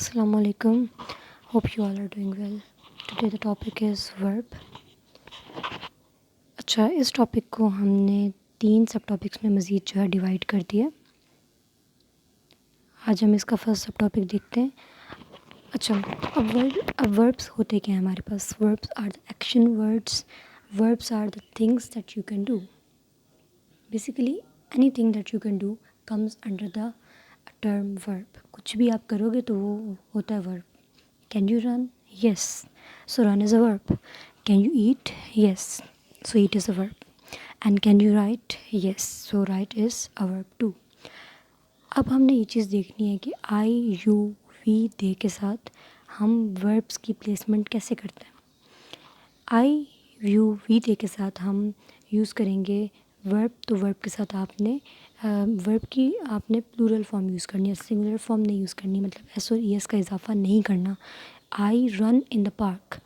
Assalamu alaikum. Hope you all are doing well. Today the topic is verb. अच्छा, इस topic को हमने 3 सब टॉपिक्स में मज़ीद जो है डिवाइड कर दिया। आज हम इसका फर्स्ट सब टॉपिक देखते हैं। अच्छा, अब वर्ब्स होते क्या हैं हमारे पास? Verbs are the action words. Verbs are the things that you can do. Basically anything that you can do comes under the term verb. कुछ भी आप करोगे तो वो होता है verb. Can you run? Yes. So run is a verb. Can you eat? Yes. So eat is a verb. And can you write? Yes. So write is a verb too. अब हमने ये चीज़ देखनी है कि आई यू वी दे के साथ हम verbs की प्लेसमेंट कैसे करते हैं. आई यू वी दे के साथ हम यूज़ करेंगे वर्ब. तो वर्ब के साथ आपने वर्ब की आपने प्लूरल फॉर्म यूज़ करनी है, सिंगुलर फॉर्म नहीं यूज़ करनी. मतलब एस और ई एस का इजाफा नहीं करना. I run in the park.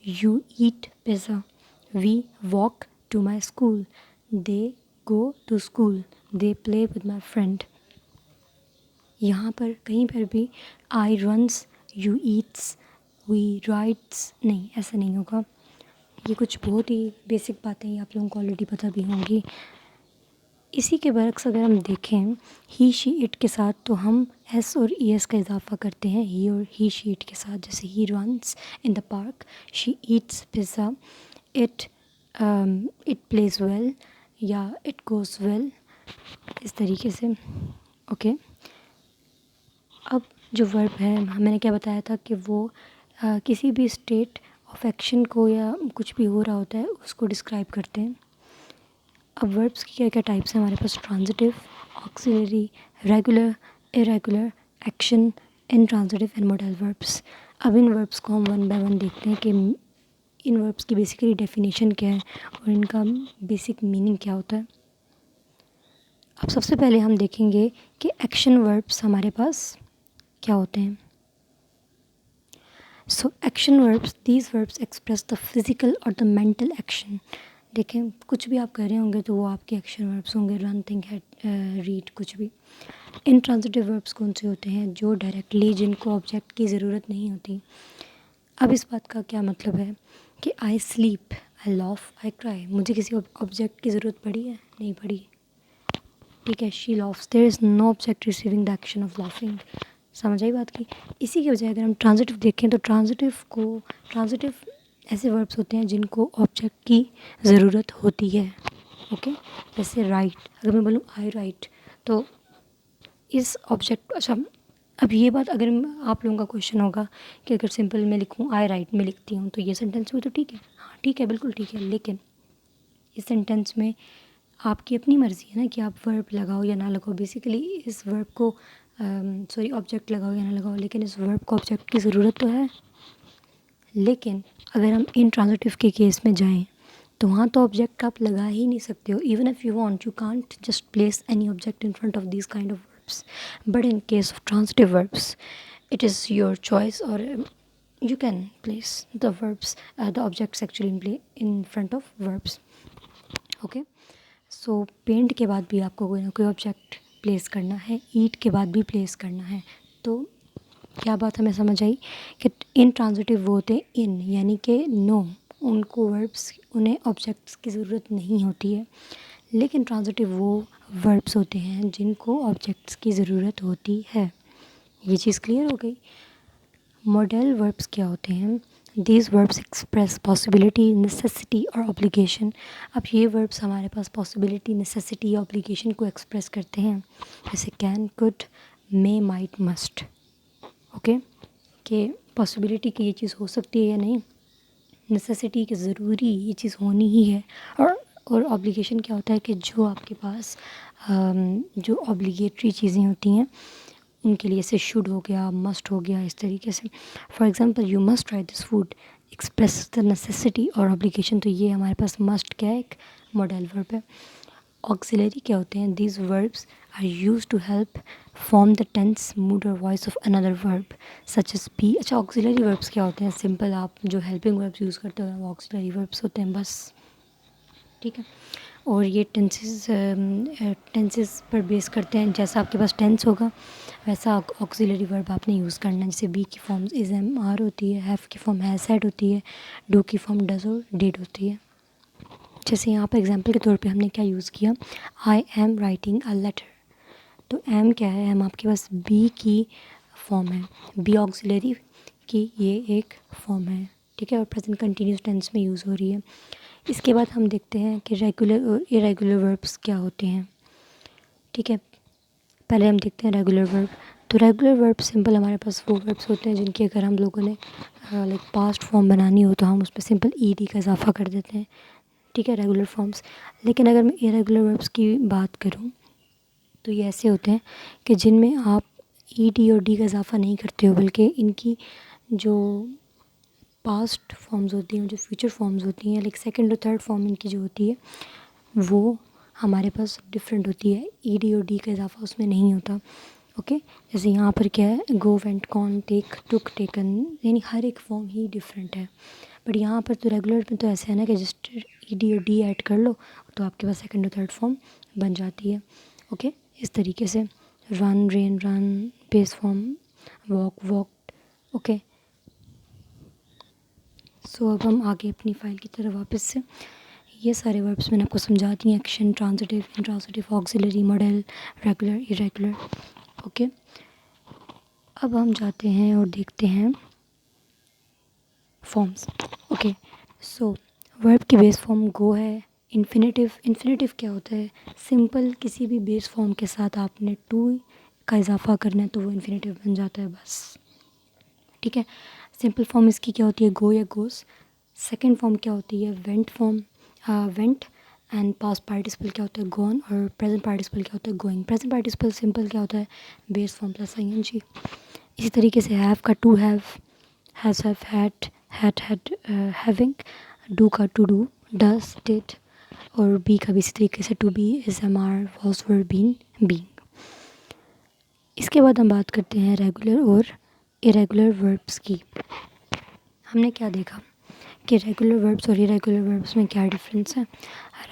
You eat pizza. We walk to my school. They go to school. They play with my friend. यहाँ पर कहीं पर भी I runs, you eats, we writes नहीं, ऐसा नहीं होगा. ये कुछ बहुत ही बेसिक बातें आप लोगों को ऑलरेडी पता भी होंगी. इसी के बरक्स अगर हम देखें ही शी इट के साथ तो हम एस और ई एस का इजाफा करते हैं ही और ही शी इट के साथ. जैसे he runs in the park, she Yeats pizza, it plays well या इट गोज़ वेल, इस तरीके से. ओके. अब जो वर्ब है मैंने क्या बताया था कि वो किसी भी स्टेट ऑफ एक्शन को या कुछ भी हो रहा होता है उसको डिस्क्राइब करते हैं. अब वर्ब्स की क्या क्या टाइप्स हैं हमारे पास? Transitive, auxiliary, regular, irregular, action, intransitive and modal verbs. अब इन वर्ब्स को हम वन बाय वन देखते हैं कि इन वर्ब्स की बेसिकली डेफिनेशन क्या है और इनका बेसिक मीनिंग क्या होता है. अब सबसे पहले हम देखेंगे कि एक्शन वर्ब्स हमारे पास क्या होते हैं. So action verbs, these verbs express the physical और द मेंटल एक्शन. देखें, कुछ भी आप कर रहे होंगे तो वो आपके एक्शन वर्ब्स होंगे. रन, थिंक, रीड, कुछ भी. इनट्रांजिटिव वर्ब्स कौन से होते हैं? जो डायरेक्टली, जिनको ऑब्जेक्ट की ज़रूरत नहीं होती. अब इस बात का क्या मतलब है कि I sleep, I laugh, I cry. मुझे किसी ऑब्जेक्ट की ज़रूरत पड़ी है? नहीं पड़ी. ठीक है. She laughs, there is no object receiving the action of laughing. समझ आई बात की. इसी के बजाय अगर हम ट्रांजिटिव देखें तो ट्रांजिटिव ऐसे वर्ब्स होते हैं जिनको ऑब्जेक्ट की ज़रूरत होती है. ओके. जैसे राइट, अगर मैं बोलूँ आई राइट तो इस ऑब्जेक्ट. अच्छा, अब ये बात अगर आप लोगों का क्वेश्चन होगा कि अगर सिंपल में लिखूँ आई राइट में लिखती हूँ तो ये सेंटेंस में तो ठीक है. हाँ ठीक है, बिल्कुल ठीक है. लेकिन इस सेंटेंस में आपकी अपनी मर्ज़ी है ना कि आप वर्ब लगाओ या ना लगाओ. बेसिकली इस वर्ब को ऑब्जेक्ट लगाओ या ना लगाओ, लेकिन इस वर्ब को ऑब्जेक्ट की ज़रूरत तो है. लेकिन अगर हम इनट्रांजिटिव के केस में जाएं तो वहाँ तो ऑब्जेक्ट आप लगा ही नहीं सकते हो. Even if you want, you can't just place any object in front of this kind of verbs. But in case of transitive verbs it is your choice, or you can place the verbs, the objects actually in front of verbs. Okay. So paint के बाद भी आपको कोई ना कोई object place करना है, ईट के बाद भी प्लेस करना है. तो क्या बात हमें समझ आई कि इन ट्रांजिटिव वो होते हैं इन, यानी कि नो, उनको वर्ब्स, उन्हें ऑब्जेक्ट्स की ज़रूरत नहीं होती है. लेकिन ट्रांजिटिव वो वर्ब्स होते हैं जिनको ऑब्जेक्ट्स की ज़रूरत होती है. ये चीज़ क्लियर हो गई. मॉडल वर्ब्स क्या होते हैं? These verbs express possibility, necessity और ऑब्लिगेशन. अब ये वर्ब्स हमारे पास पॉसिबिलिटी, नेसेसिटी, ऑब्लिगेशन को एक्सप्रेस करते हैं. जैसे can, could, may, might, must. Okay. कि पॉसिबिलिटी की ये चीज़ हो सकती है या नहीं, नेसेसिटी कि ज़रूरी ये चीज़ होनी ही है, और ऑब्लिगेशन क्या होता है कि जो आपके पास जो ऑब्लिगेटरी चीज़ें होती हैं उनके लिए, से शुड हो गया, मस्ट हो गया, इस तरीके से. For example, you must try this food express the necessity और ऑब्लिगेशन. तो ये हमारे पास मस्ट क्या है? एक मॉडल वर्ब है. ऑक्सिलरी क्या होते हैं? These verbs are use to help form the tense, mood और voice of another verb such as be. अच्छा, ऑक्सिलरी वर्ब्स क्या होते हैं? सिंपल आप जो हेल्पिंग वर्ब्स यूज़ करते हो वो ऑक्सिलरी वर्ब्स होते हैं बस. ठीक है. और ये टेंसेस पर बेस करते हैं। जैसा आपके पास टेंस होगा वैसा ऑक्सिलरी वर्ब आपने यूज़ करना है। जैसे बी की फॉर्म इज़ एम आर होती है, हैव की फॉर्म हैज़ हैड होती है, डू की फॉर्म डज और डिड होती है। जैसे यहाँ पर एग्जांपल के तौर पे हमने क्या यूज़ किया, I am writing a letter. तो एम क्या है, एम आपके पास बी की फॉर्म है, बी ऑक्सिलरी की ये एक फॉर्म है, ठीक है, और प्रेजेंट कंटिन्यूस टेंस में यूज़ हो रही है। इसके बाद हम देखते हैं कि रेगुलर और इरेगुलर वर्ब्स क्या होते हैं, ठीक है। पहले हम देखते हैं रेगुलर वर्ब। तो रेगुलर वर्ब सिंपल हमारे पास वो वर्ब्स होते हैं जिनकी अगर हम लोगों ने लाइक पास्ट फॉर्म बनानी हो तो हम उस पर सिंपल ईडी का इजाफा कर देते हैं, ठीक है, रेगुलर फॉर्म्स। लेकिन अगर मैं इरेगुलर वर्ब्स की बात करूँ तो ये ऐसे होते हैं कि जिनमें आप ईडी और डी का इजाफा नहीं करते हो, बल्कि इनकी जो पास्ट फॉर्म्स होती हैं, जो फ्यूचर फॉर्म्स होती हैं, लाइक सेकंड और थर्ड फॉर्म इनकी जो होती है वो हमारे पास डिफरेंट होती है, ईडी और डी का इजाफा उसमें नहीं होता, ओके। जैसे यहाँ पर क्या है, गो, वेंट, गॉन, टेक, टुक, टेकन, यानी हर एक फॉर्म ही डिफरेंट है। बट यहाँ पर तो रेगुलर में तो ऐसे है ना कि जस्ट ईडी और डी ऐड कर लो तो आपके पास सेकंड और थर्ड फॉर्म बन जाती है, ओके। इस तरीके से run, ran, run, base form, walk, walked, okay. So अब हम आगे अपनी फ़ाइल की तरफ वापस से, ये सारे वर्ब्स मैंने आपको समझा दिए, action, transitive, intransitive, auxiliary, model, regular, irregular, okay. अब हम जाते हैं और देखते हैं फॉर्म्स, ओके। सो वर्ब की बेस फॉर्म गो है। इन्फिनेटिव, इन्फिनेटिव क्या होता है, सिंपल किसी भी बेस फॉर्म के साथ आपने टू का इजाफा करना है तो वो इन्फिनेटिव बन जाता है बस, ठीक है। सिंपल फॉर्म इसकी क्या होती है, गो या गोस। सेकंड फॉर्म क्या होती है, went form, went. And past participle क्या होता है, गॉन। और प्रेजेंट पार्टिसिपल क्या होता है, गोइंग। प्रेजेंट पार्टिसिपल सिंपल क्या होता है, बेस फॉर्म प्लस आईएनजी। इसी तरीके से हैव का to have, has, have, had, having. Do का टू डू, डज, डिड। और बी का भी इसी तरीके से to be, is, am, are, was, were, been, being. इसके बाद हम बात करते हैं रेगुलर और इरेगुलर वर्ब्स की। हमने क्या देखा कि रेगुलर वर्ब्स और इरेगुलर वर्ब्स में क्या डिफरेंस है।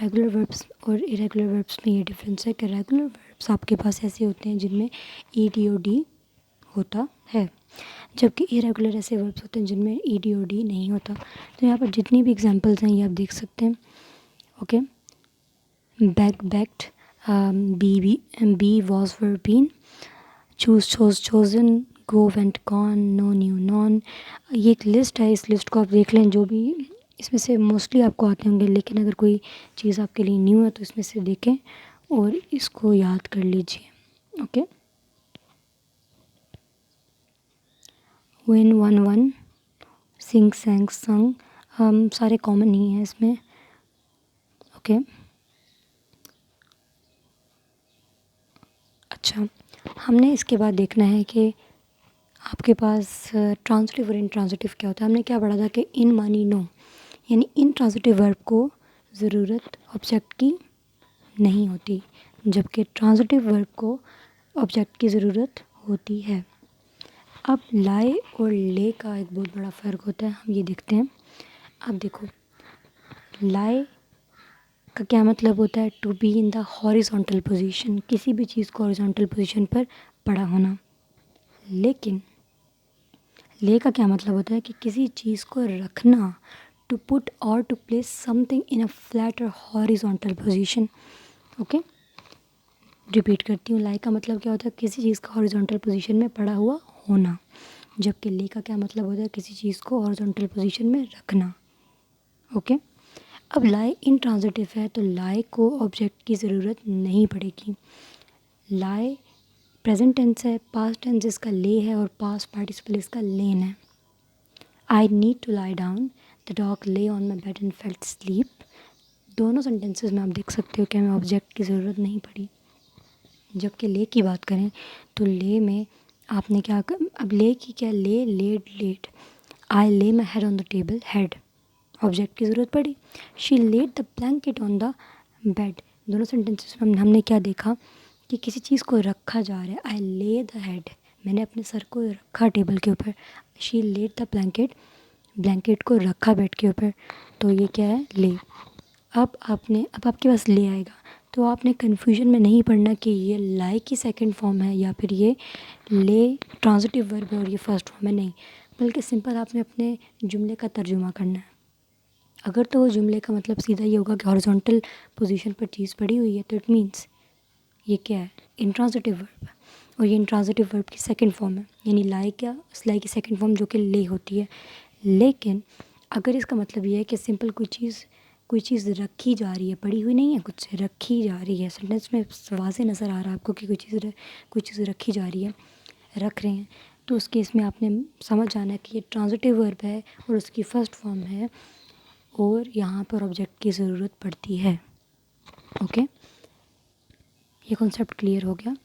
रेगुलर वर्ब्स और इरेगुलर वर्ब्स में ये डिफरेंस है कि रेगुलर वर्ब्स आपके पास ऐसे होते हैं जिनमें ई डी ओ डी होता है, जबकि इरेगुलर ऐसे वर्ब्स होते हैं जिनमें ई डी ओ डी नहीं होता। तो यहाँ पर जितनी भी एग्जांपल्स हैं ये आप देख सकते हैं, okay. Back, backed, be, was, were, been. Choose, chose, chosen. Go, went, gone. Know, knew, known. ये एक लिस्ट है, इस लिस्ट को आप देख लें, जो भी इसमें से मोस्टली आपको आते होंगे, लेकिन अगर कोई चीज़ आपके लिए न्यू है तो इसमें से देखें और इसको याद कर लीजिए, okay. Win, won, won. Sing, sang, sung, सारे कॉमन ही हैं इसमें, ओके। अच्छा, हमने इसके बाद देखना है कि आपके पास ट्रांजिटिव और इंट्रांजिटिव क्या होता है। हमने क्या पढ़ा था कि इन मानी नो, यानी इंट्रांजिटिव वर्ब को ज़रूरत ऑब्जेक्ट की नहीं होती, जबकि ट्रांजिटिव वर्ब को ऑब्जेक्ट की ज़रूरत होती है। अब लाए और ले का एक बहुत बड़ा फ़र्क होता है, हम ये देखते हैं। अब देखो, लाए का क्या मतलब होता है, to be in the horizontal position, किसी भी चीज़ को हॉरिजॉन्टल पोजीशन पर पड़ा होना। लेकिन ले का क्या मतलब होता है कि किसी चीज़ को रखना, टू पुट और to place something in a flat और हॉरिजॉन्टल पोजीशन, ओके। रिपीट करती हूँ, लाई का मतलब क्या होता है, किसी चीज़ का हॉरिजॉन्टल पोजीशन में पड़ा हुआ होना, जबकि ले का क्या मतलब होता है, किसी चीज़ को हॉरिजॉन्टल पोजीशन में रखना, ओके। अब लाई इंट्रांजिटिव है तो लाई को ऑब्जेक्ट की ज़रूरत नहीं पड़ेगी। लाई प्रेजेंट टेंस है, पास्ट टेंस इसका ले है और पास्ट पार्टिसिपल इसका लेन है। I need to lie down, the dog lay on my bed and felt sleep. दोनों सेंटेंसेस में आप देख सकते हो कि हमें ऑब्जेक्ट की ज़रूरत नहीं पड़ी। जबकि ले की बात करें तो ले में आपने क्या अब ले की क्या, ले, lead, laid. I lay my head on the table, head object की ज़रूरत पड़ी। She laid the blanket on the bed. दोनों सेंटेंसेस में हमने क्या देखा कि किसी चीज़ को रखा जा रहा है। आई ले द हेड, मैंने अपने सर को रखा टेबल के ऊपर। She laid the blanket, blanket को रखा बेड के ऊपर। तो ये क्या है, ले। अब आपके पास ले आएगा, तो आपने कन्फ्यूजन में नहीं पड़ना कि ये लाई की सेकंड फॉर्म है या फिर ये ले ट्रांजिटिव वर्ब है और ये फर्स्ट फॉर्म है, नहीं, बल्कि सिंपल आपने अपने जुमले का तर्जुमा करना है। अगर तो वो जुमले का मतलब सीधा ये होगा कि हॉरिजॉन्टल पोजीशन पर चीज़ पड़ी हुई है, तो इट मीन्स ये क्या है, इंट्रांजिटिव वर्ब है, और ये इंट्रांजिटिव वर्ब की सेकंड फॉर्म है, यानी लाई की सेकंड फॉर्म जो कि ले होती है। लेकिन अगर इसका मतलब ये है कि सिंपल कोई चीज़ रखी जा रही है, पड़ी हुई नहीं है, कुछ रखी जा रही है, सेंटेंस में वाज़े नज़र आ रहा है आपको कि कोई चीज़ रखी जा रही है, रख रहे हैं, तो उस केस में आपने समझ जाना है कि ये ट्रांजिटिव वर्ब है और उसकी फ़र्स्ट फॉर्म है और यहाँ पर ऑब्जेक्ट की ज़रूरत पड़ती है। ओके, ये कॉन्सेप्ट क्लियर हो गया।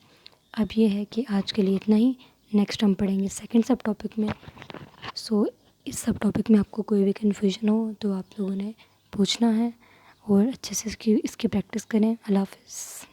अब ये है कि आज के लिए इतना ही, नेक्स्ट हम पढ़ेंगे सेकंड सब टॉपिक में। सो इस सब टॉपिक में आपको कोई भी कन्फ्यूजन हो तो आप लोगों ने पूछना है और अच्छे से इसकी प्रैक्टिस करें। अल्लाह हाफ़िज़।